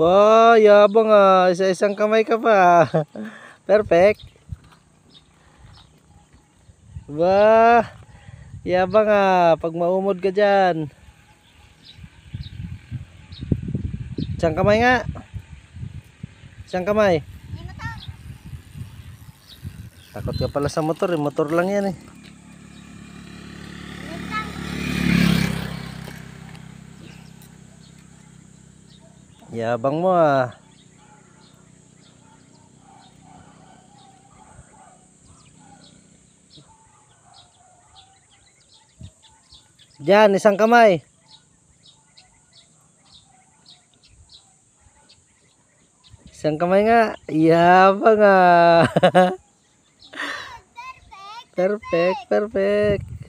Ba, yabang ah. Isa-isang kamay ka pa. Perfect. Ba, yabang ah. Pag maumod ka dyan. Isang kamay nga. Isang kamay. Takot ka pala sa motor eh. Motor lang yan eh. Yabang mo ah. Diyan, isang kamay. Isang kamay nga. Yabang ah. Perfect, perfect.